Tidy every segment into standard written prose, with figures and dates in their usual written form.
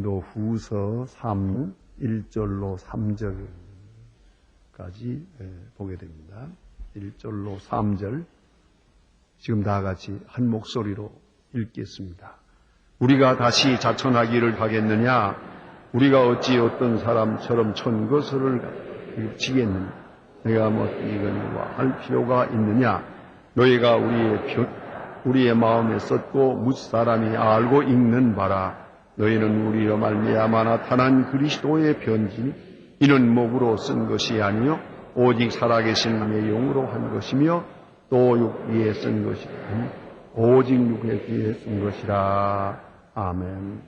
후서 3, 1절로 3절까지 보게 됩니다. 1절로 3절 지금 다 같이 한 목소리로 읽겠습니다. 우리가 다시 자천하기를 하겠느냐? 우리가 어찌 어떤 사람처럼 천거설을 지겠느냐? 내가 뭐 이거니와 할 필요가 있느냐? 너희가 우리의 마음에 썼고 무사람이 알고 읽는 바라. 너희는 우리로 말미암아 나타난 그리스도의 편지니 이는 목으로 쓴 것이 아니요 오직 살아계신 남의 영으로 한 것이며 또 육위에 쓴 것이 아니 오직 육의 귀에 쓴 것이라. 아멘.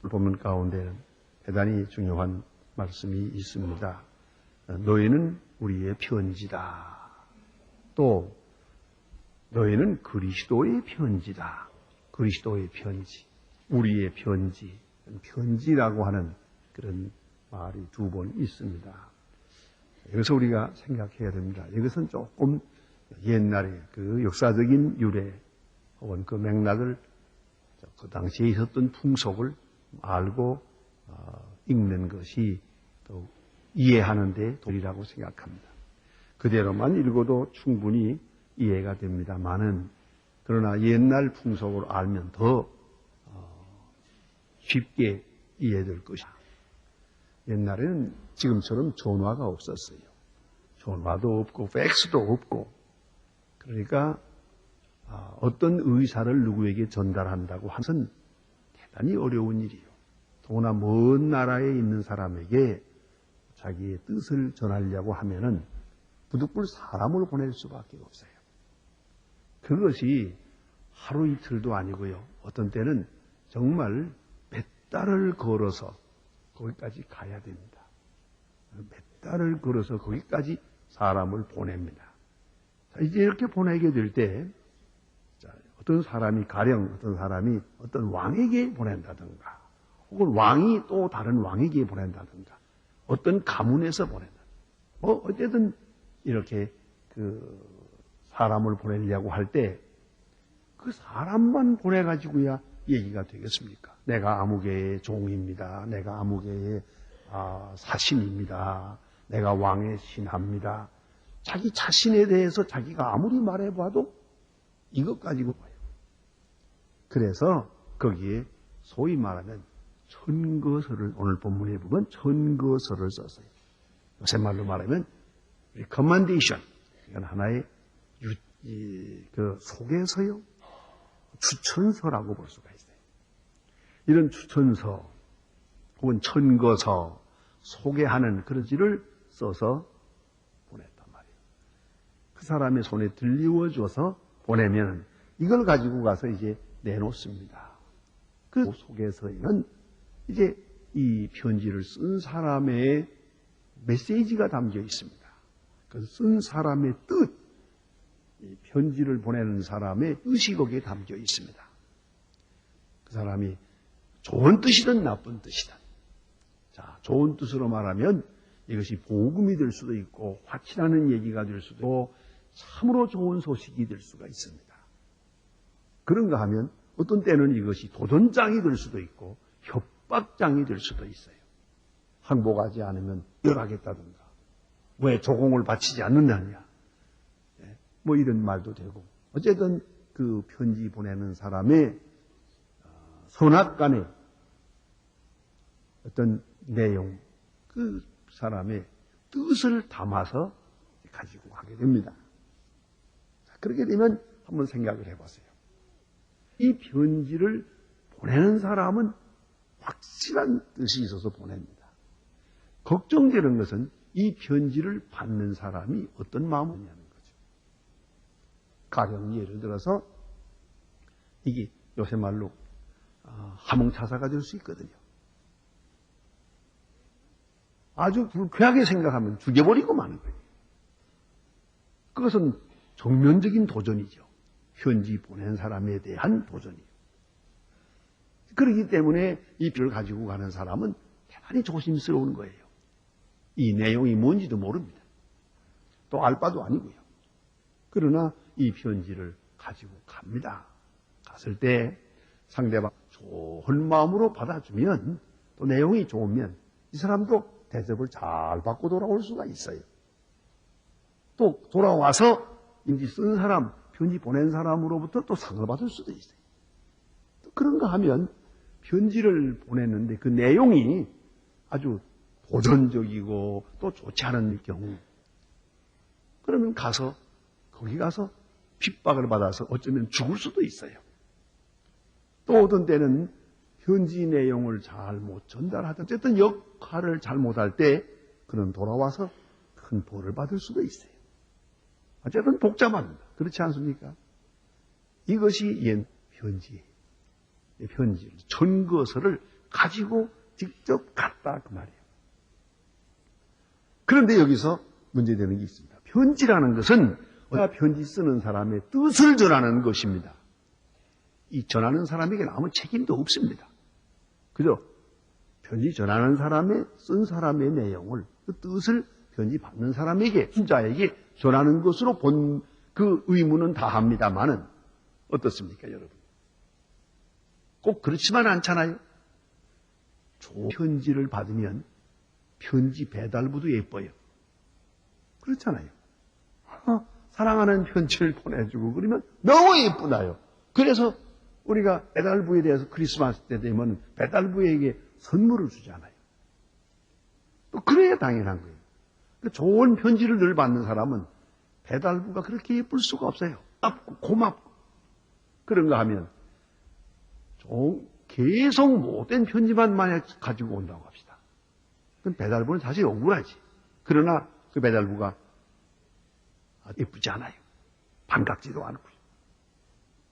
본문 가운데는 대단히 중요한 말씀이 있습니다. 너희는 우리의 편지다. 또 너희는 그리스도의 편지다. 그리스도의 편지, 우리의 편지, 편지라고 하는 그런 말이 두 번 있습니다. 여기서 우리가 생각해야 됩니다. 이것은 조금 옛날에 그 역사적인 유래 혹은 그 맥락을 그 당시에 있었던 풍속을 알고 읽는 것이 또 이해하는 데 도리라고 생각합니다. 그대로만 읽어도 충분히 이해가 됩니다만은 그러나 옛날 풍속을 알면 더 쉽게 이해될 것이다. 옛날에는 지금처럼 전화가 없었어요. 전화도 없고 팩스도 없고 그러니까 어떤 의사를 누구에게 전달한다고 하는 것은 대단히 어려운 일이에요. 더구나 먼 나라에 있는 사람에게 자기의 뜻을 전하려고 하면은 부득불 사람을 보낼 수밖에 없어요. 그것이 하루 이틀도 아니고요. 어떤 때는 정말 몇 달을 걸어서 거기까지 가야 됩니다. 몇 달을 걸어서 거기까지 사람을 보냅니다. 자, 이제 이렇게 보내게 될 때 어떤 사람이 가령 어떤 사람이 어떤 왕에게 보낸다든가 혹은 왕이 또 다른 왕에게 보낸다든가 어떤 가문에서 보낸다. 어쨌든 이렇게 사람을 보내려고 할 때 그 사람만 보내가지고야 얘기가 되겠습니까? 내가 아무개의 종입니다. 내가 아무개의 사신입니다. 내가 왕의 신하입니다. 자기 자신에 대해서 자기가 아무리 말해봐도 이것 가지고 봐요. 그래서 거기에 소위 말하는 천거설을 오늘 본문에 보면 천거설을 썼어요. 요새 말로 말하면 recommendation. 이건 하나의 소개서요. 추천서라고 볼 수가 있어요. 이런 추천서 혹은 천거서 소개하는 그런 지를 써서 보냈단 말이에요. 그 사람의 손에 들리워줘서 보내면 이걸 가지고 가서 이제 내놓습니다. 그 속에서는 이제 이 편지를 쓴 사람의 메시지가 담겨 있습니다. 그 쓴 사람의 뜻, 이 편지를 보내는 사람의 뜻이 거기에 담겨 있습니다. 그 사람이 좋은 뜻이든 나쁜 뜻이든. 자, 좋은 뜻으로 말하면 이것이 복음이 될 수도 있고 확실하는 얘기가 될 수도 있고 참으로 좋은 소식이 될 수가 있습니다. 그런가 하면 어떤 때는 이것이 도전장이 될 수도 있고 협박장이 될 수도 있어요. 항복하지 않으면 멸하겠다든가 왜 조공을 바치지 않는다냐 뭐 이런 말도 되고 어쨌든 그 편지 보내는 사람의 선악간의 어떤 내용 그 사람의 뜻을 담아서 가지고 가게 됩니다. 자, 그렇게 되면 한번 생각을 해보세요. 이 편지를 보내는 사람은 확실한 뜻이 있어서 보냅니다. 걱정되는 것은 이 편지를 받는 사람이 어떤 마음이냐는 거죠. 가령 예를 들어서 이게 요새 말로 하몽차사가 될 수 있거든요. 아주 불쾌하게 생각하면 죽여버리고 마는 거예요. 그것은 정면적인 도전이죠. 편지 보낸 사람에 대한 도전이에요. 그렇기 때문에 이 편지를 가지고 가는 사람은 대단히 조심스러운 거예요. 이 내용이 뭔지도 모릅니다. 또 알 바도 아니고요. 그러나 이 편지를 가지고 갑니다. 갔을 때 상대방 좋은 마음으로 받아주면, 또 내용이 좋으면 이 사람도 대접을 잘 받고 돌아올 수가 있어요. 또 돌아와서 인지 쓴 사람, 편지 보낸 사람으로부터 또 상을 받을 수도 있어요. 또 그런가 하면 편지를 보냈는데 그 내용이 아주 도전적이고 또 좋지 않은 경우, 그러면 거기 가서 핍박을 받아서 어쩌면 죽을 수도 있어요. 또 어떤 때는 편지 내용을 잘 못 전달하든 어쨌든 역할을 잘 못할 때 그는 돌아와서 큰 벌을 받을 수도 있어요. 어쨌든 복잡합니다. 그렇지 않습니까? 이것이 옛 편지예요. 편지, 전거서를 가지고 직접 갔다 그 말이에요. 그런데 여기서 문제되는 게 있습니다. 편지라는 것은 편지 쓰는 사람의 뜻을 전하는 것입니다. 이 전하는 사람에게는 아무 책임도 없습니다. 그죠? 편지 전하는 쓴 사람의 내용을, 그 뜻을 편지 받는 사람에게, 순자에게 전하는 것으로 본 그 의무는 다합니다만은, 어떻습니까, 여러분? 꼭 그렇지만 않잖아요? 좋은 편지를 받으면 편지 배달부도 예뻐요. 그렇잖아요. 사랑하는 편지를 보내주고 그러면 너무 예쁘나요? 그래서 우리가 배달부에 대해서 크리스마스 때 되면 배달부에게 선물을 주잖아요. 또 그래야 당연한 거예요. 좋은 편지를 늘 받는 사람은 배달부가 그렇게 예쁠 수가 없어요. 고맙고. 그런가 하면 계속 못된 편지만 만약 가지고 온다고 합시다. 그럼 배달부는 사실 억울하지. 그러나 그 배달부가 예쁘지 않아요. 반갑지도 않고요.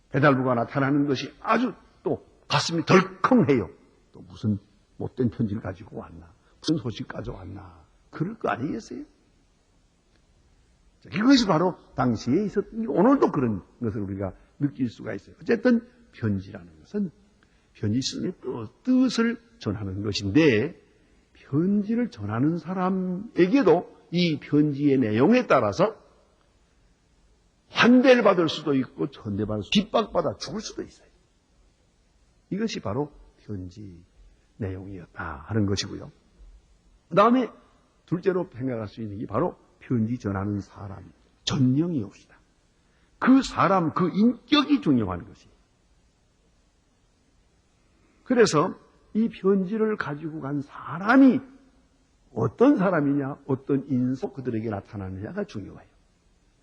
배달부가 나타나는 것이 아주 또 가슴이 덜컹해요. 또 무슨 못된 편지를 가지고 왔나. 무슨 소식 가져왔나. 그럴 거 아니겠어요? 이것이 바로 당시에 있었던, 오늘도 그런 것을 우리가 느낄 수가 있어요. 어쨌든 편지라는 것은 편지 쓰는 뜻을 전하는 것인데, 편지를 전하는 사람에게도 이 편지의 내용에 따라서 환대를 받을 수도 있고 천대받을 수도 있고 핍박받아 죽을 수도 있어요. 이것이 바로 편지 내용이었다 하는 것이고요. 그 다음에 둘째로 생각할 수 있는 게 바로 편지 전하는 사람, 전령이옵시다. 그 사람, 그 인격이 중요한 것이에요. 그래서 이 편지를 가지고 간 사람이 어떤 사람이냐, 어떤 인성 그들에게 나타나느냐가 중요해요.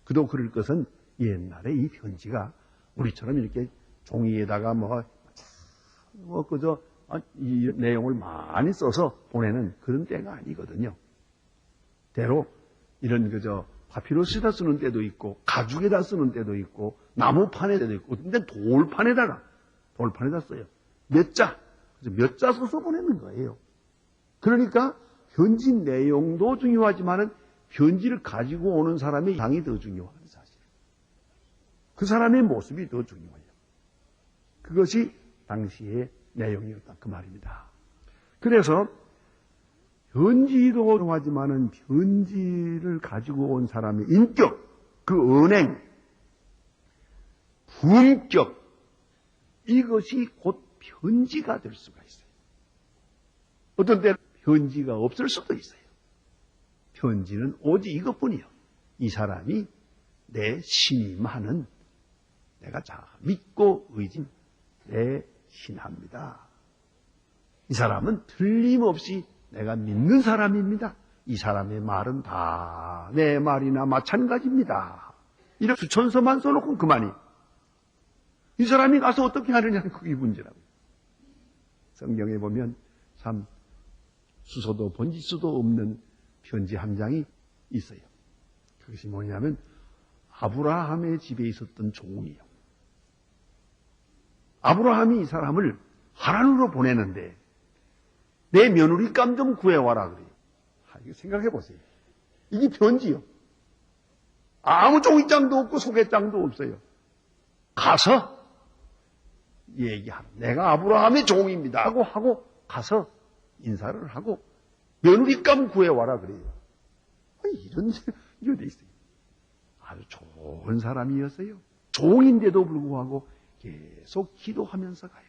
그도 그럴 것은 옛날에 이 편지가 우리처럼 이렇게 종이에다가 이 내용을 많이 써서 보내는 그런 때가 아니거든요. 대로 이런 파피루스에다 쓰는 때도 있고, 가죽에다 쓰는 때도 있고, 나무판에도 있고, 근데 돌판에다 써요. 몇 자 써서 보내는 거예요. 그러니까 편지 내용도 중요하지만은 편지를 가지고 오는 사람의 양이 더 중요한 사실. 그 사람의 모습이 더 중요해요. 그것이 당시의 내용이었다 그 말입니다. 그래서 편지도 중요하지만은 편지를 가지고 온 사람의 인격, 그 언행, 품격, 이것이 곧 편지가 될 수가 있어요. 어떤 때는 편지가 없을 수도 있어요. 편지는 오직 이것뿐이요. 이 사람이 내 신임하는, 내가 믿고 의진, 내 신합니다. 이 사람은 틀림없이 내가 믿는 사람입니다. 이 사람의 말은 다 내 말이나 마찬가지입니다. 이렇게 수천서만 써놓고 그만이. 이 사람이 가서 어떻게 하느냐는 그게 문제라고요. 성경에 보면 참 수소도 번지수도 없는 편지 한 장이 있어요. 그것이 뭐냐면 아브라함의 집에 있었던 종이에요. 아브라함이 이 사람을 하란으로 보내는데 내 며느리감 좀 구해와라 그래요. 이거 생각해 보세요. 이게 편지요. 아무 종이장도 없고 소개장도 없어요. 가서 얘기하는, 내가 아브라함의 종입니다 하고 가서 인사를 하고 며느리감 구해와라 그래요. 이런 일이 돼 있어요. 아주 좋은 사람이었어요. 종인데도 불구하고 계속 기도하면서 가요.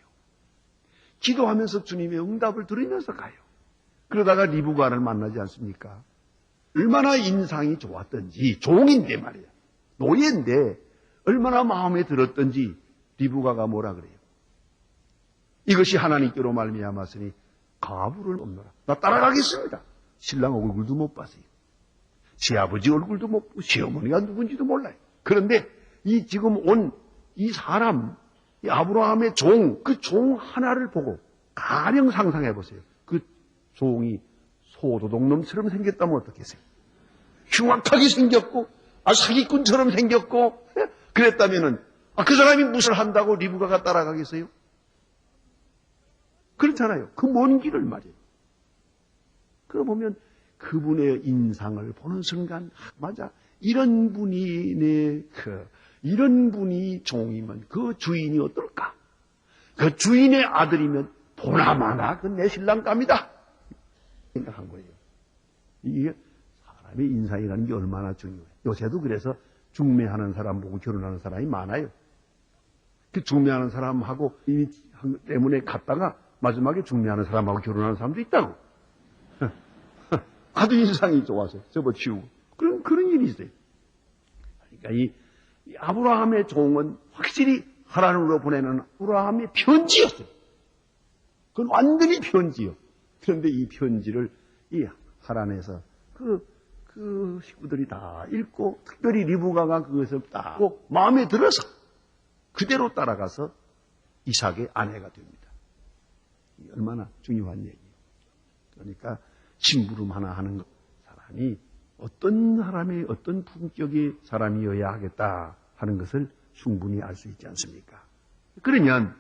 기도하면서 주님의 응답을 들으면서 가요. 그러다가 리브가를 만나지 않습니까? 얼마나 인상이 좋았던지, 종인데 말이야. 노예인데 얼마나 마음에 들었던지 리브가가 뭐라 그래요? 이것이 하나님께로 말미암았으니 가부를 없노라. 나 따라가겠습니다. 신랑 얼굴도 못 봤어요. 시아버지 얼굴도 못 보고 시어머니가 누군지도 몰라요. 그런데 이 지금 온 이 사람, 이 아브라함의 종, 그 종 하나를 보고 가령 상상해 보세요. 그 종이 소도둑놈처럼 생겼다면 어떻겠어요? 흉악하게 생겼고, 사기꾼처럼 생겼고, 그랬다면은, 그 사람이 무엇을 한다고 리브가가 따라가겠어요? 그렇잖아요. 그 먼 길을 말이에요. 그러고 보면 그분의 인상을 보는 순간, 맞아. 이런 분이 이런 분이 종이면 그 주인이 어떨까? 그 주인의 아들이면 보나마나 그 내 신랑감이다. 생각한 거예요. 이게 사람의 인상이라는 게 얼마나 중요해요. 요새도 그래서 중매하는 사람 보고 결혼하는 사람이 많아요. 그 중매하는 사람하고 이 때문에 갔다가 마지막에 중매하는 사람하고 결혼하는 사람도 있다고. 아주 인상이 좋아서 접어치우고. 그런 일이 있어요. 그러니까 이 아브라함의 종은 확실히 하나님으로 보내는 아브라함의 편지였어요. 그건 완전히 편지요. 그런데 이 편지를 이 하란에서 그 식구들이 다 읽고, 특별히 리브가가 그것을 딱 마음에 들어서 그대로 따라가서 이삭의 아내가 됩니다. 얼마나 중요한 얘기예요. 그러니까 심부름 하나 하는 사람이 어떤 사람이 어떤 품격의 사람이어야 하겠다 하는 것을 충분히 알 수 있지 않습니까? 그러면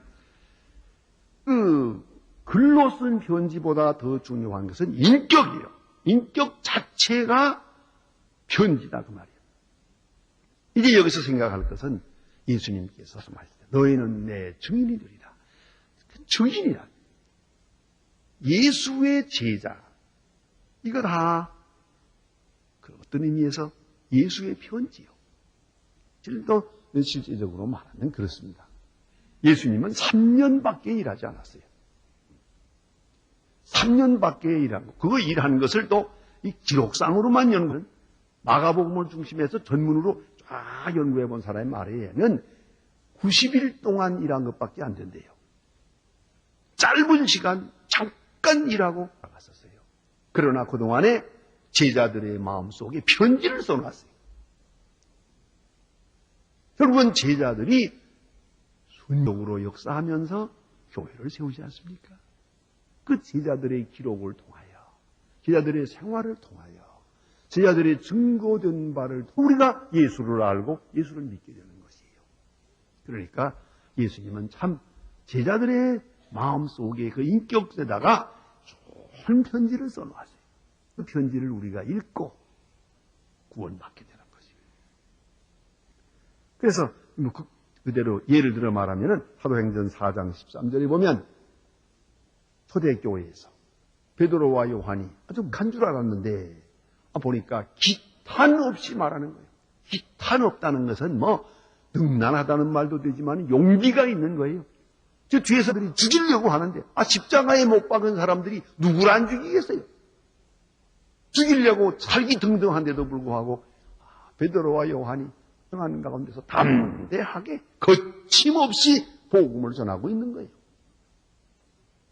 그 글로 쓴 편지보다 더 중요한 것은 인격이에요. 인격 자체가 편지다 그 말이에요. 이제 여기서 생각할 것은 예수님께서 말씀하셨다. 너희는 내 증인이 되리라. 증인이라. 예수의 제자. 이거 다 어떤 의미에서 예수의 편지요. 또 실제적으로 말하면 그렇습니다. 예수님은 3년밖에 일하지 않았어요. 3년밖에 일한 거. 그거 일하는 것을 또 이 기록상으로만 연구는 마가복음을 중심해서 전문으로 쫙 연구해 본 사람의 말에 의하면 90일 동안 일한 것밖에 안 된대요. 짧은 시간 잠깐 일하고 나갔었어요. 그러나 그동안에 제자들의 마음속에 편지를 써놨어요. 결국은 제자들이 순종으로 역사하면서 교회를 세우지 않습니까? 그 제자들의 기록을 통하여, 제자들의 생활을 통하여, 제자들의 증거된 바를 우리가 예수를 알고 예수를 믿게 되는 것이에요. 그러니까 예수님은 참 제자들의 마음속에 그 인격에다가 좋은 편지를 써놓았어요. 그 편지를 우리가 읽고 구원받게 되는 것이에요. 그래서 그대로 예를 들어 말하면 사도행전 4장 13절에 보면 초대교회에서 베드로와 요한이 아주 간 줄 알았는데 보니까 기탄 없이 말하는 거예요. 기탄 없다는 것은 능란하다는 말도 되지만 용기가 있는 거예요. 저 뒤에서들이 죽이려고 하는데 십자가에 못 박은 사람들이 누구를 안 죽이겠어요? 죽이려고 살기등등한데도 불구하고 베드로와 요한이 하는 가운데서 담대하게 거침없이 복음을 전하고 있는 거예요.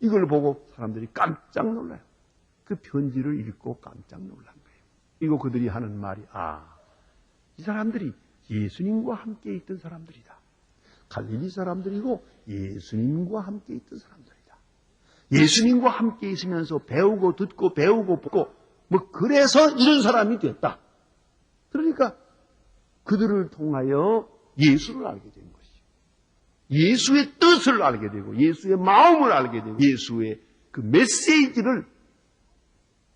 이걸 보고 사람들이 깜짝 놀라요. 그 편지를 읽고 깜짝 놀란 거예요. 이거 그들이 하는 말이 이 사람들이 예수님과 함께 있던 사람들이다. 갈릴리 사람들이고 예수님과 함께 있던 사람들이다. 예수님과 함께 있으면서 배우고 듣고 배우고 보고 그래서 이런 사람이 됐다. 그러니까 그들을 통하여 예수를 알게 된 것이죠. 예수의 뜻을 알게 되고 예수의 마음을 알게 되고 예수의 그 메시지를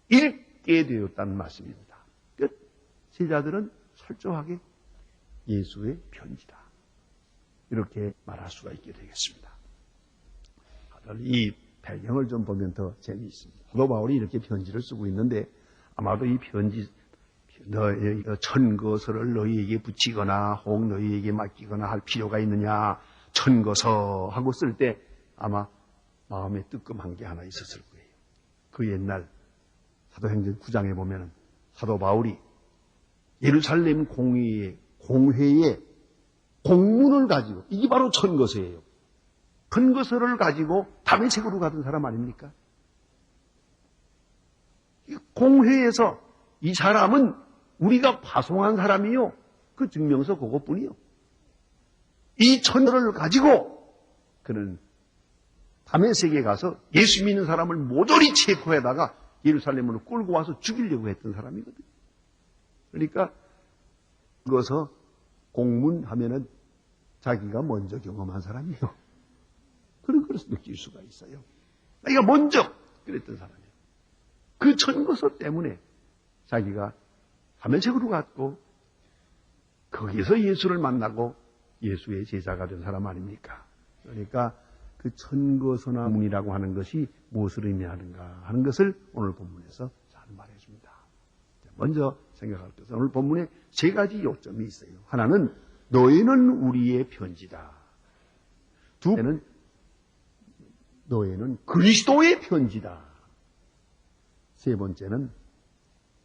읽게 되었다는 말씀입니다. 제자들은 철저하게 예수의 편지다. 이렇게 말할 수가 있게 되겠습니다. 이 배경을 좀 보면 더 재미있습니다. 사도 바울이 이렇게 편지를 쓰고 있는데 아마도 이 편지 너의 천거서를 너희에게 붙이거나 혹 너희에게 맡기거나 할 필요가 있느냐 천거서 하고 쓸 때 아마 마음에 뜨끔한 게 하나 있었을 거예요. 그 옛날 사도행전 9장에 보면은 사도 바울이 예루살렘 공회에 공문을 가지고, 이게 바로 천거서예요. 천거서를 가지고 다메섹으로 가던 사람 아닙니까? 공회에서 이 사람은 우리가 파송한 사람이요, 그 증명서 그것뿐이요. 이 천거를 가지고 그는 다메섹에 가서 예수 믿는 사람을 모조리 체포해다가 예루살렘으로 끌고 와서 죽이려고 했던 사람이거든요. 그러니까 그것서 공문하면은 자기가 먼저 경험한 사람이에요. 그런 것을 느낄 수가 있어요. 자기가 먼저 그랬던 사람이에요. 그 천거서 때문에 자기가 다메섹으로 갔고 거기서 예수를 만나고 예수의 제자가 된 사람 아닙니까? 그러니까 그 천거서나 문이라고 하는 것이 무엇을 의미하는가 하는 것을 오늘 본문에서 잘 말해줍니다. 먼저 생각할 것은 오늘 본문에 세 가지 요점이 있어요. 하나는 너희는 우리의 편지다. 두 번째는 너희는 그리스도의 편지다. 세 번째는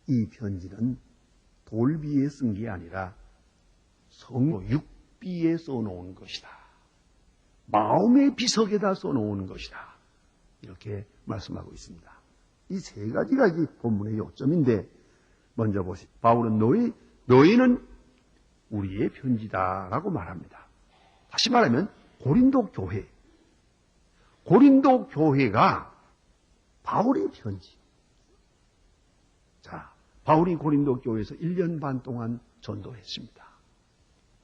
이 편지는 돌비에 쓴 게 아니라 성로 육비에 써놓은 것이다. 마음의 비석에다 써놓은 것이다. 이렇게 말씀하고 있습니다. 이 세 가지가 이 본문의 요점인데, 먼저 보시죠. 바울은 너희는 우리의 편지다라고 말합니다. 다시 말하면 고린도 교회가 바울의 편지. 자, 바울이 고린도 교회에서 1년 반 동안 전도했습니다.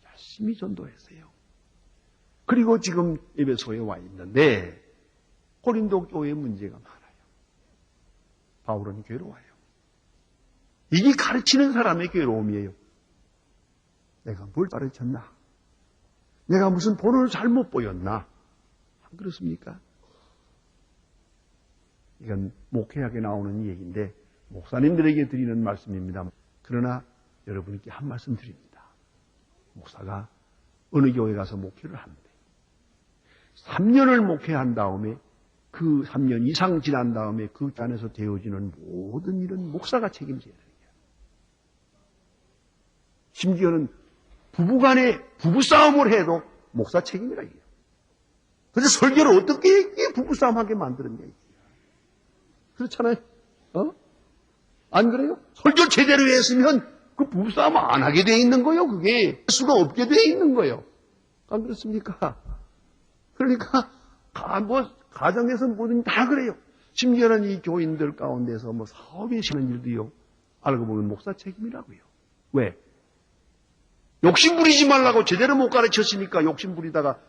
열심히 전도했어요. 그리고 지금 에베소에 와 있는데 고린도 교회에 문제가 많아요. 바울은 괴로워요. 이게 가르치는 사람의 괴로움이에요. 내가 뭘 가르쳤나? 내가 무슨 본을 잘못 보였나? 안 그렇습니까? 이건 목회학에 나오는 얘기인데 목사님들에게 드리는 말씀입니다. 그러나 여러분께 한 말씀 드립니다. 목사가 어느 교회 가서 목회를 하는데 3년을 목회한 다음에 그 3년 이상 지난 다음에 그 안에서 되어지는 모든 일은 목사가 책임져야 돼요. 심지어는 부부간에 부부싸움을 해도 목사 책임이라 해요. 그래서 설교를 어떻게 부부싸움하게 만들었냐. 그렇잖아요. 안 그래요? 설교 제대로 했으면 그 부부싸움 안 하게 돼 있는 거예요. 그게 할 수가 없게 돼 있는 거예요. 안 그렇습니까? 그러니까 가정에서 뭐든 다 그래요. 심지어는 이 교인들 가운데서 사업에 시는 일도요. 알고 보면 목사 책임이라고요. 왜? 욕심 부리지 말라고 제대로 못 가르쳤으니까 욕심 부리다가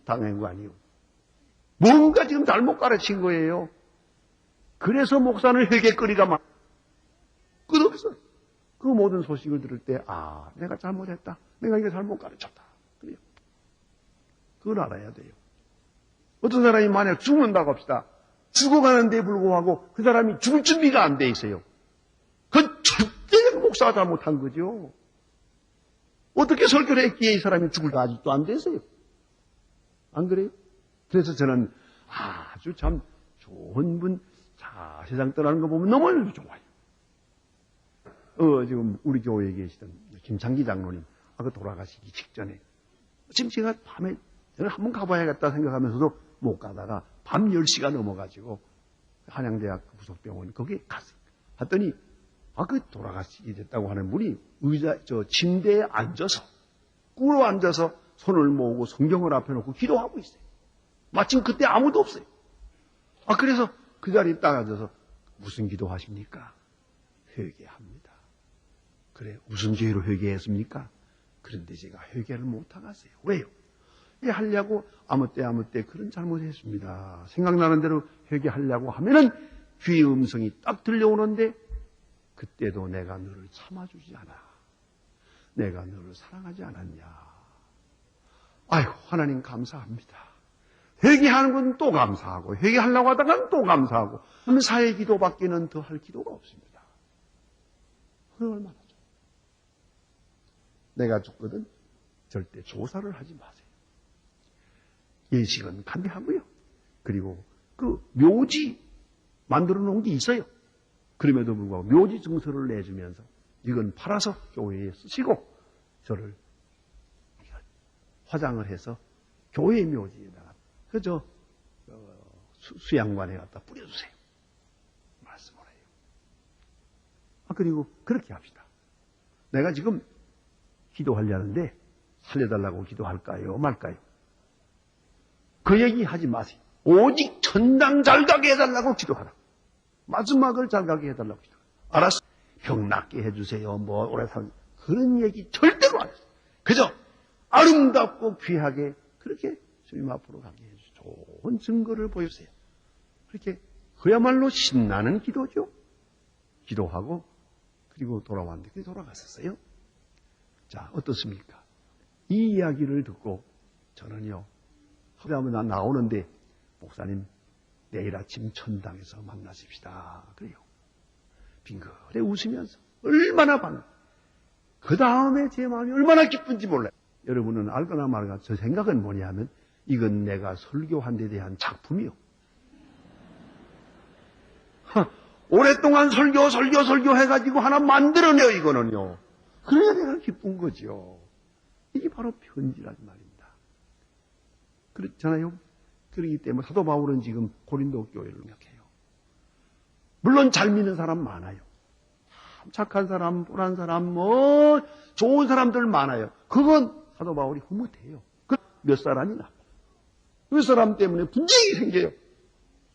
당한 거 아니에요. 뭔가 지금 잘못 가르친 거예요. 그래서 목사는 회개거리가 막 끝없어요. 그 모든 소식을 들을 때 내가 잘못했다. 내가 이거 잘못 가르쳤다. 그래요. 그걸 알아야 돼요. 어떤 사람이 만약 죽는다고 합시다. 죽어가는데 불구하고 그 사람이 죽을 준비가 안 돼 있어요. 그건 절대 목사가 잘못한 거죠. 어떻게 설교를 했기에 이 사람이 죽을까 아직도 안 됐어요. 안 그래요? 그래서 저는 아주 참 좋은 분, 세상 떠나는 거 보면 너무 좋아요. 지금 우리 교회에 계시던 김창기 장로님, 그 돌아가시기 직전에 지금 제가 밤에 저는 한번 가봐야겠다 생각하면서도 못 가다가 밤 10시가 넘어가지고 한양대학 부속병원 거기에 갔어요. 갔더니 그 돌아가시게 됐다고 하는 분이 침대에 앉아서 꿇어 앉아서 손을 모으고 성경을 앞에 놓고 기도하고 있어요. 마침 그때 아무도 없어요. 그래서 그 자리에 딱 앉아서 무슨 기도하십니까? 회개합니다. 그래, 무슨 죄로 회개했습니까? 그런데 제가 회개를 못하겠어요. 왜요? 하려고 아무 때 그런 잘못했습니다. 생각나는 대로 회개하려고 하면은 귀의 음성이 딱 들려오는데 그때도 내가 너를 참아주지 않아. 내가 너를 사랑하지 않았냐. 아이고, 하나님 감사합니다. 회개하는 건 또 감사하고, 회개하려고 하다가는 또 감사하고, 감사의 기도밖에는 더 할 기도가 없습니다. 그럼 얼마나 좋아. 내가 죽거든 절대 조사를 하지 마세요. 예식은 간대하고요. 그리고 그 묘지 만들어 놓은 게 있어요. 그럼에도 불구하고 묘지 증서를 내주면서 이건 팔아서 교회에 쓰시고 저를 화장을 해서 교회 묘지에다가 그저 수양관에 갖다 뿌려주세요. 말씀을 해요. 그리고 그렇게 합시다. 내가 지금 기도하려는데 살려달라고 기도할까요? 말까요? 그 얘기 하지 마세요. 오직 천당 잘 가게 해달라고 기도하라. 마지막을 잘 가게 해달라고 기도하라. 알았어. 병 낫게 해주세요. 뭐 오래 살 그런 얘기 절대로 안 했어요. 그저 아름답고 귀하게 그렇게 주님 앞으로 가게 해주세요. 좋은 증거를 보여주세요. 그렇게 그야말로 신나는 기도죠. 기도하고 그리고 돌아왔는데 그게 돌아갔었어요. 자, 어떻습니까? 이 이야기를 듣고 저는요, 하다보면 나오는데 목사님 내일 아침 천당에서 만나십시다. 그래요. 빙그레 웃으면서 얼마나 반가. 그 다음에 제 마음이 얼마나 기쁜지 몰라요. 여러분은 알거나 말거나 저 생각은 뭐냐면 이건 내가 설교한 데 대한 작품이요. 오랫동안 설교 해가지고 하나 만들어내요, 이거는요. 그래야 내가 기쁜 거죠. 이게 바로 편지란 말입니다. 그렇잖아요. 그렇기 때문에 사도 바울은 지금 고린도 교회를 생각해요. 물론 잘 믿는 사람 많아요. 참 착한 사람, 뻔한 사람, 좋은 사람들 많아요. 그건 사도 바울이 흐뭇해요. 몇 사람이 나. 그 사람 때문에 분쟁이 생겨요.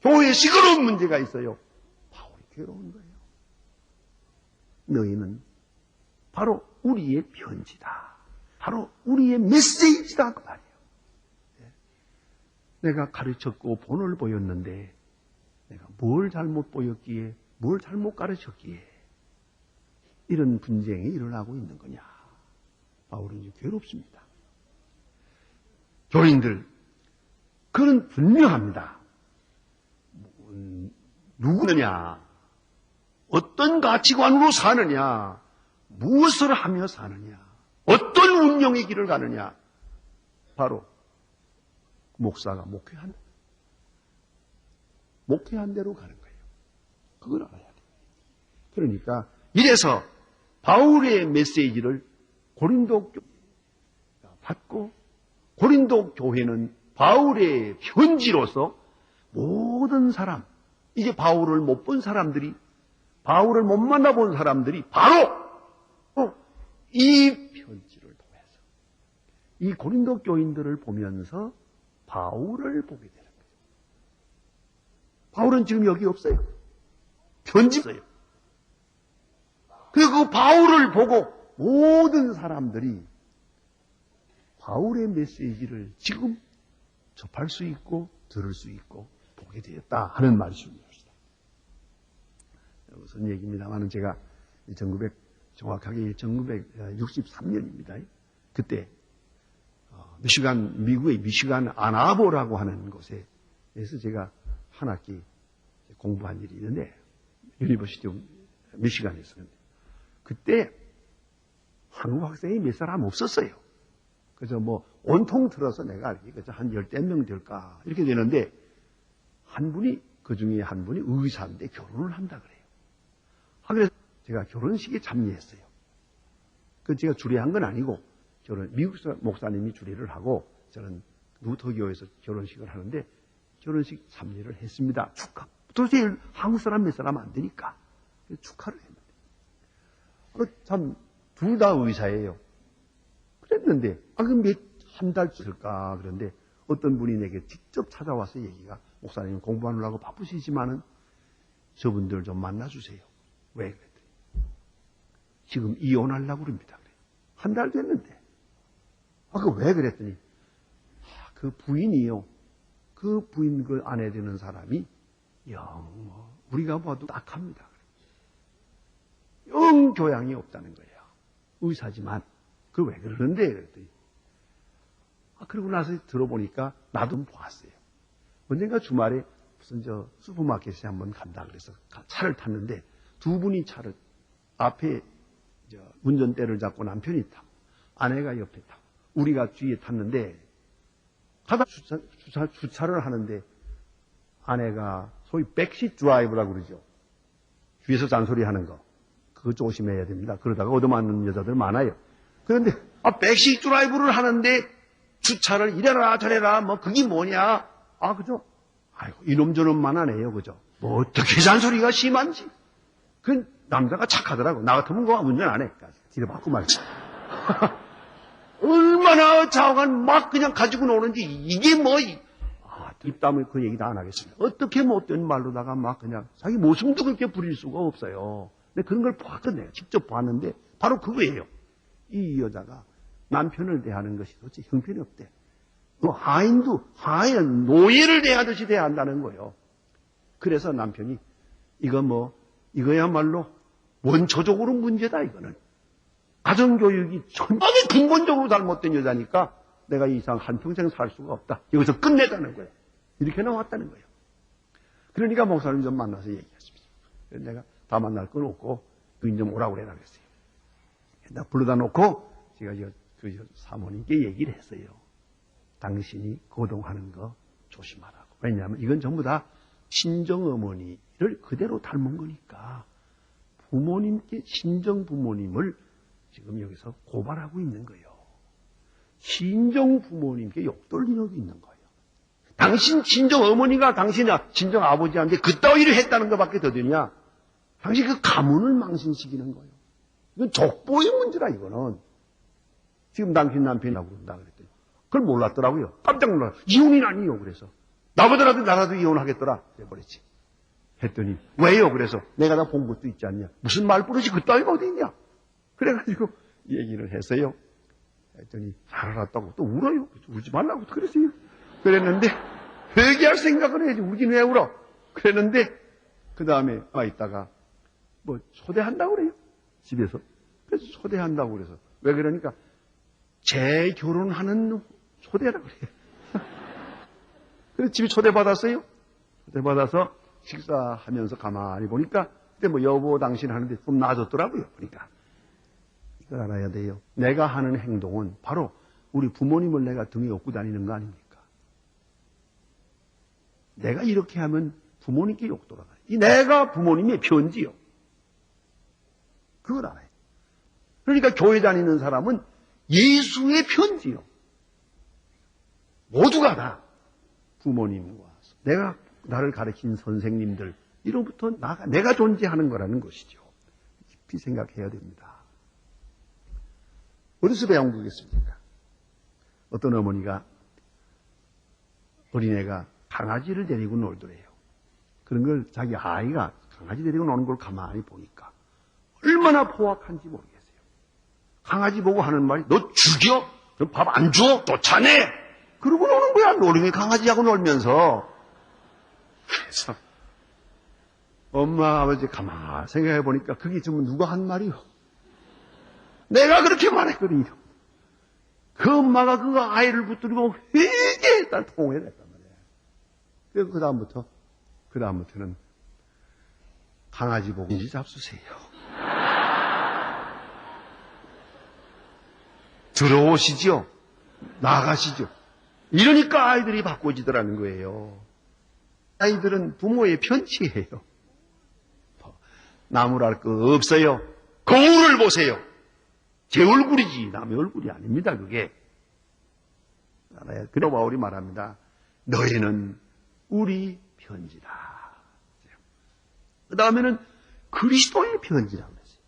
교회에 시끄러운 문제가 있어요. 바울이 괴로운 거예요. 너희는 바로 우리의 편지다. 바로 우리의 메시지다. 그 말이에요. 내가 가르쳤고 본을 보였는데 내가 뭘 잘못 보였기에 뭘 잘못 가르쳤기에 이런 분쟁이 일어나고 있는 거냐. 바울은 이제 괴롭습니다. 교인들, 그는 분명합니다. 누구느냐, 어떤 가치관으로 사느냐, 무엇을 하며 사느냐, 어떤 운명의 길을 가느냐. 바로 목사가 목회한 대로 가는 거예요. 그걸 알아야 돼요. 그러니까 이래서 바울의 메시지를 고린도 교회가 받고 고린도 교회는 바울의 편지로서 모든 사람, 이제 바울을 못 본 사람들이, 바울을 못 만나본 사람들이 바로 이 편지를 통해서 이 고린도 교인들을 보면서 바울을 보게 되는 거예요. 바울은 지금 여기 없어요. 편지 없어요. 그리고 그 바울을 보고 모든 사람들이 바울의 메시지를 지금 접할 수 있고 들을 수 있고 보게 되었다 하는 말씀입니다. 무슨 얘기입니다만 제가 정확하게 1963년입니다. 그때 미국의 미시간 아나보라고 하는 곳에서 제가 한 학기 공부한 일이 있는데, 유니버시티 미시간에 있었는데, 그때 한국 학생이 몇 사람 없었어요. 그래서 온통 들어서 내가 알기 그저 한 10명 될까 이렇게 되는데, 그 중에 한 분이 의사인데 결혼을 한다 그래요. 그래서 제가 결혼식에 참여했어요. 제가 주례한 건 아니고 미국 목사님이 주례를 하고 저는 루터교에서 결혼식을 하는데 결혼식 참여를 했습니다. 축하. 도대체 한국 사람 몇 사람 안 되니까 축하를 했는데 참 둘 다 의사예요. 그랬는데 그럼 한 달 있을까 그런데 어떤 분이 내게 직접 찾아와서 얘기가, 목사님 공부하느라고 바쁘시지만은 저분들 좀 만나주세요. 왜 그랬더니 지금 이혼하려고 그럽니다. 한 달 됐는데. 왜 그랬더니 그 부인이요. 그 부인 그 아내 되는 사람이 우리가 봐도 딱합니다. 영 교양이 없다는 거예요. 의사지만 왜 그러는데 그랬더니 그러고 나서 들어보니까 나도 보았어요. 언젠가 주말에 무슨 슈퍼마켓에 한번 간다 그래서 차를 탔는데 두 분이 차를 앞에 운전대를 잡고 남편이 타고 아내가 옆에 타고 우리가 뒤에 탔는데 가다 주차를 하는데 아내가 소위 백시트 드라이브라고 그러죠. 뒤에서 잔소리하는 거. 그거 조심해야 됩니다. 그러다가 얻어맞는 여자들 많아요. 그런데 백시트 드라이브를 하는데 주차를 이래라 저래라 뭐 그게 뭐냐. 그죠? 아이고 이놈 저놈만 하네요. 그죠? 뭐 어떻게 잔소리가 심한지. 그 남자가 착하더라고. 나 같으면 그거 운전 안 해. 뒤로 받고 말지. 얼마나 자오간 막 그냥 가지고 노는지 이게 뭐 입 다물고 그 얘기 다 안 하겠습니다. 어떻게 못된 말로다가 막 그냥 자기 모습도 그렇게 부릴 수가 없어요. 근데 그런 걸 봤거든요. 직접 봤는데 바로 그거예요. 이 여자가 남편을 대하는 것이 도대체 형편이 없대. 또 하인 노예를 대하듯이 대한다는 거예요. 그래서 남편이 이거야말로 원초적으로 문제다 이거는. 가정교육이 전반에 근본적으로 잘못된 여자니까 내가 이 이상 한평생 살 수가 없다. 여기서 끝내자는 거예요. 이렇게 나왔다는 거예요. 그러니까 목사님 좀 만나서 얘기했습니다. 그래서 내가 다 만날 건 없고 주인 좀 오라고 그래라 그랬어요. 나 불러다 놓고 제가 그 사모님께 얘기를 했어요. 당신이 거동하는 거 조심하라고. 왜냐하면 이건 전부 다 친정어머니를 그대로 닮은 거니까 부모님께 친정부모님을 지금 여기서 고발하고 있는 거예요. 친정부모님께 욕돌리고 있는 거예요. 당신 친정어머니가 당신 친정아버지한테 그따위를 했다는 것밖에 더 되냐? 당신 그 가문을 망신시키는 거예요. 이건 족보의 문제라 이거는. 지금 당신 남편이라고 그런다 그랬더니 그걸 몰랐더라고요. 깜짝 놀라. 이혼이 아니요. 그래서 나보다라도 나라도 이혼하겠더라. 그래버렸지. 했더니 왜요? 그래서 내가 다 본 것도 있지 않냐. 무슨 말버릇이 그따위가 어디 있냐. 그래가지고 얘기를 했어요. 했더니 잘 알았다고 또 울어요. 울지 말라고 그랬어요. 그랬는데 회개할 생각을 해야지. 울긴 왜 울어? 그랬는데 그 다음에 있다가 뭐 초대한다고 그래요. 집에서. 그래서 초대한다고 그래서. 왜 그러니까 재결혼하는 초대라고 그래요. 그래서 집에 초대받았어요. 초대받아서 식사하면서 가만히 보니까 그때 뭐 여보 당신 하는데 좀 나아졌더라고요. 그러니까 이걸 알아야 돼요. 내가 하는 행동은 바로 우리 부모님을 내가 등에 업고 다니는 거 아닙니까? 내가 이렇게 하면 부모님께 욕 돌아가요. 이 내가 부모님의 편지요. 그걸 알아요. 그러니까 교회 다니는 사람은 예수의 편지요. 모두가 다 부모님과 내가 나를 가르친 선생님들 이로부터 내가 존재하는 거라는 것이죠. 깊이 생각해야 됩니다. 어디서 배운 거겠습니까? 어떤 어머니가 어린애가 강아지를 데리고 놀더래요. 그런 걸 자기 아이가 강아지 데리고 노는 걸 가만히 보니까 얼마나 포악한지 모르겠어요. 강아지 보고 하는 말이 너 죽여? 너 밥 안 줘? 쫓아내? 그러고 노는 거야. 노름이 강아지하고 놀면서. 그래서 엄마 아버지 가만히 생각해 보니까 그게 지금 누가 한 말이요? 내가 그렇게 말했거든요. 그 엄마가 그 아이를 붙들고 회개했다 통회를 했단 말이에요. 그래서 그다음부터는 강아지 보고 인지 잡수세요. 들어오시죠. 나가시죠. 이러니까 아이들이 바꿔지더라는 거예요. 아이들은 부모의 편지예요. 나무랄 거 없어요. 거울을 보세요. 제 얼굴이지 남의 얼굴이 아닙니다. 그게. 그래서 바울이 말합니다. 너희는 우리 편지다. 그 다음에는 그리스도의 편지라고 했어요.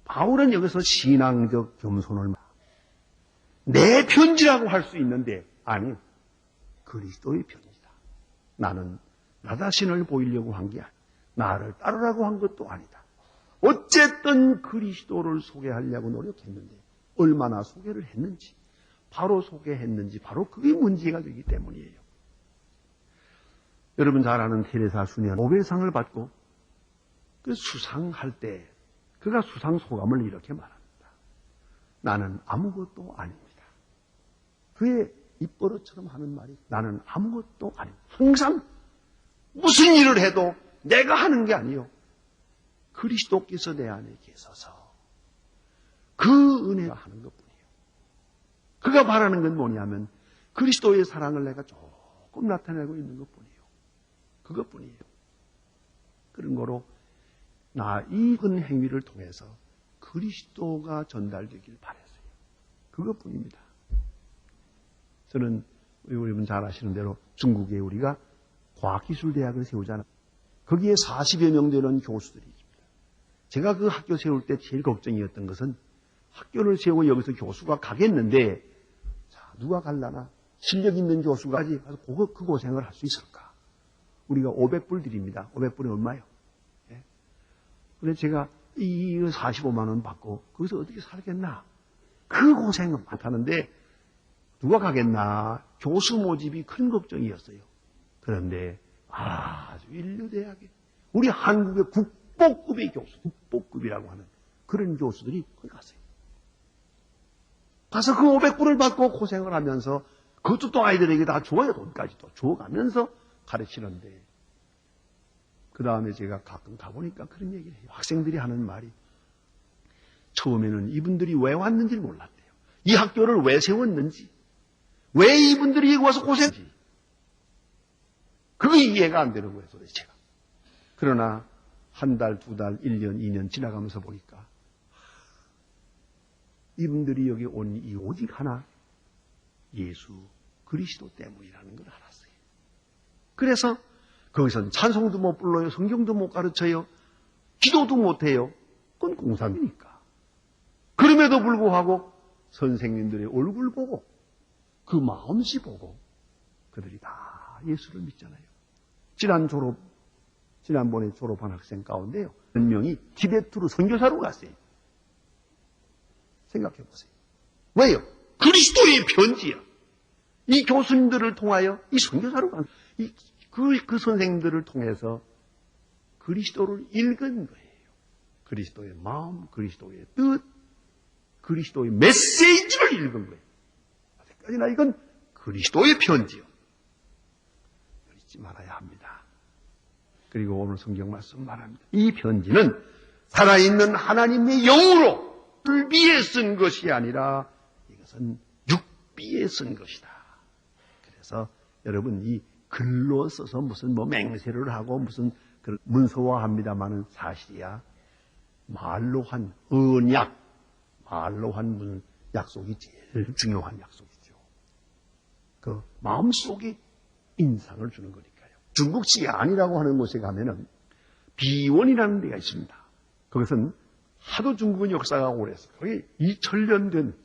바울은 여기서 신앙적 겸손을 내 편지라고 할 수 있는데 아니 그리스도의 편지다. 나는 나 자신을 보이려고 한 게 아니야. 나를 따르라고 한 것도 아니다. 어쨌든 그리스도를 소개하려고 노력했는데 얼마나 소개를 했는지 바로 소개했는지 바로 그게 문제가 되기 때문이에요. 여러분 잘 아는 테레사 수녀 노벨상을 받고 그 수상할 때 그가 수상 소감을 이렇게 말합니다. 나는 아무것도 아닙니다. 그의 입버릇처럼 하는 말이 나는 아무것도 아닙니다. 항상 무슨 일을 해도 내가 하는 게 아니요. 그리스도께서 내 안에 계셔서 그 은혜가 하는 것뿐이에요. 그가 바라는 건 뭐냐면 그리스도의 사랑을 내가 조금 나타내고 있는 것뿐이에요. 그것뿐이에요. 그런 거로 이런 행위를 통해서 그리스도가 전달되길 바랬어요. 그것뿐입니다. 저는 여러분 잘 아시는 대로 중국에 우리가 과학기술대학을 세우잖아요. 거기에 40여 명 되는 교수들이 있습니다. 제가 그 학교 세울 때 제일 걱정이었던 것은 학교를 세우고 여기서 교수가 가겠는데 자, 누가 갈라나? 실력 있는 교수가 가서 그 고생을 할 수 있을까? 우리가 500불 드립니다. 500불이 얼마예요? 예? 그래서 제가 이 45만 원 받고 거기서 어떻게 살겠나? 그 고생은 많다는데 누가 가겠나? 교수 모집이 큰 걱정이었어요. 그런데 아주 인류대학에 우리 한국의 국보급의 교수, 국보급이라고 하는 그런 교수들이 거기 갔어요. 가서 그 500불을 받고 고생을 하면서 그것도 또 아이들에게 다 줘요. 돈까지도 줘가면서 가르치는데 그 다음에 제가 가끔 가보니까 그런 얘기를 해요. 학생들이 하는 말이 처음에는 이분들이 왜 왔는지를 몰랐대요. 이 학교를 왜 세웠는지, 왜 이분들이 여기 와서 고생했는지 그게 이해가 안 되는 거예요, 도대체가. 그러나 한 달, 두 달, 1년, 2년 지나가면서 보니까 이분들이 여기 온 이유 오직 하나, 예수 그리스도 때문이라는 걸 알았어요. 그래서 거기서는 찬송도 못 불러요, 성경도 못 가르쳐요, 기도도 못 해요. 그건 공삼이니까. 그럼에도 불구하고 선생님들의 얼굴 보고 그 마음씨 보고 그들이 다 예수를 믿잖아요. 지난번에 졸업한 학생 가운데요, 몇 명이 티베트로 선교사로 갔어요. 생각해 보세요. 왜요? 그리스도의 편지야. 이 교수님들을 통하여 이 선교사로 간 그 선생님들을 통해서 그리스도를 읽은 거예요. 그리스도의 마음, 그리스도의 뜻, 그리스도의 메시지를 읽은 거예요. 아직까지나 이건 그리스도의 편지요. 잊지 말아야 합니다. 그리고 오늘 성경 말씀 말합니다. 이 편지는 살아있는 하나님의 영으로 불비에 쓴 것이 아니라 이것은 육비에 쓴 것이다. 그래서 여러분 이 글로 써서 무슨 맹세를 하고 무슨 문서화합니다마는 사실이야. 말로 한 언약, 말로 한 무슨 약속이 제일 중요한 약속이죠. 그 마음속에 인상을 주는 거니까요. 중국식이 아니라고 하는 곳에 가면은 비원이라는 데가 있습니다. 그것은 하도 중국은 역사가 오래서 거의 2000년 된,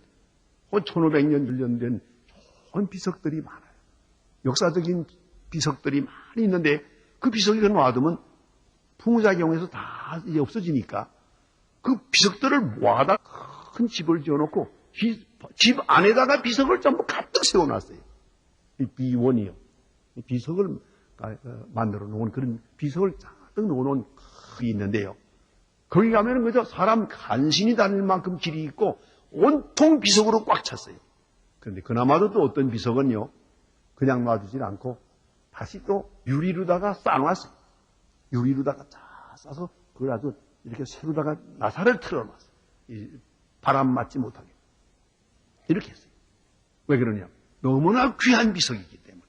1500년, 1년 된 좋은 비석들이 많아요. 역사적인 비석들이 많이 있는데 그 비석이 놔두면 풍우작용에서 다 이제 없어지니까 그 비석들을 모아다 큰 집을 지어놓고 집 안에다가 비석을 전부 가득 세워놨어요. 이 비원이요. 이 비석을 만들어 놓은 그런 비석을 가득 놓아놓은 게 있는데요. 거기 가면은 그저 사람 간신히 다닐 만큼 길이 있고 온통 비석으로 꽉 찼어요. 그런데 그나마도 또 어떤 비석은요, 그냥 놔두질 않고 다시 또 유리로다가 싸놨어요. 유리로다가 다 싸서 그걸 아주 이렇게 새로다가 나사를 틀어놨어요. 바람 맞지 못하게. 이렇게 했어요. 왜 그러냐? 너무나 귀한 비석이기 때문에.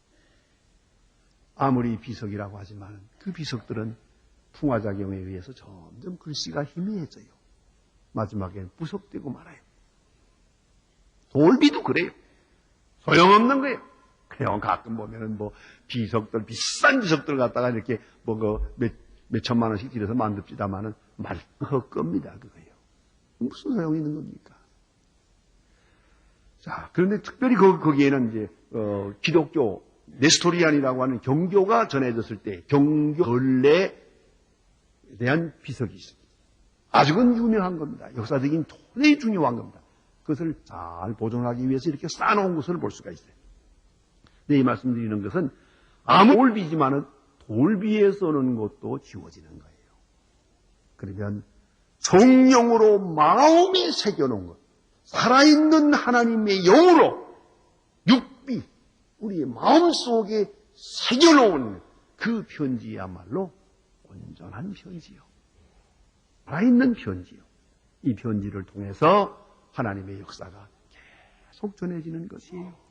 아무리 비석이라고 하지만 그 비석들은 풍화작용에 의해서 점점 글씨가 희미해져요. 마지막엔 부석되고 말아요. 돌비도 그래요. 소용없는 거예요. 그냥 가끔 보면은 비석들, 비싼 비석들 갖다가 이렇게 몇 천만 원씩 들여서 만듭시다마는 헛겁니다, 그거예요. 무슨 소용이 있는 겁니까? 자, 그런데 특별히 거기에는 이제, 기독교, 네스토리안이라고 하는 경교가 전해졌을 때, 경교 전례에 대한 비석이 있습니다. 아직은 유명한 겁니다. 역사적인 굉장히 중요한 겁니다. 그것을 잘 보존하기 위해서 이렇게 쌓아놓은 것을 볼 수가 있어요. 근데 이 말씀드리는 것은 아무 돌비지만은 돌비에 써는 것도 지워지는 거예요. 그러면 성령으로 마음이 새겨놓은 것, 살아있는 하나님의 영으로 육비, 우리의 마음속에 새겨놓은 그 편지야말로 온전한 편지요. 살아있는 편지요. 이 편지를 통해서 하나님의 역사가 계속 전해지는 것이에요.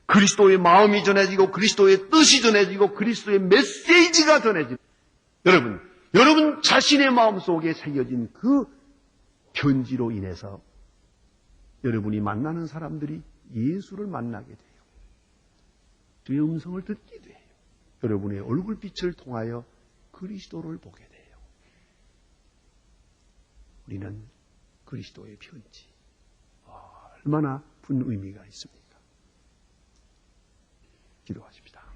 그리스도의 마음이 전해지고 그리스도의 뜻이 전해지고 그리스도의 메시지가 전해지고 여러분 자신의 마음속에 새겨진 그 편지로 인해서 여러분이 만나는 사람들이 예수를 만나게 돼요. 그의 음성을 듣기도 해요. 여러분의 얼굴빛을 통하여 그리스도를 보게 돼요. 우리는 그리스도의 편지. 얼마나 큰 의미가 있습니까? 기도하십시다.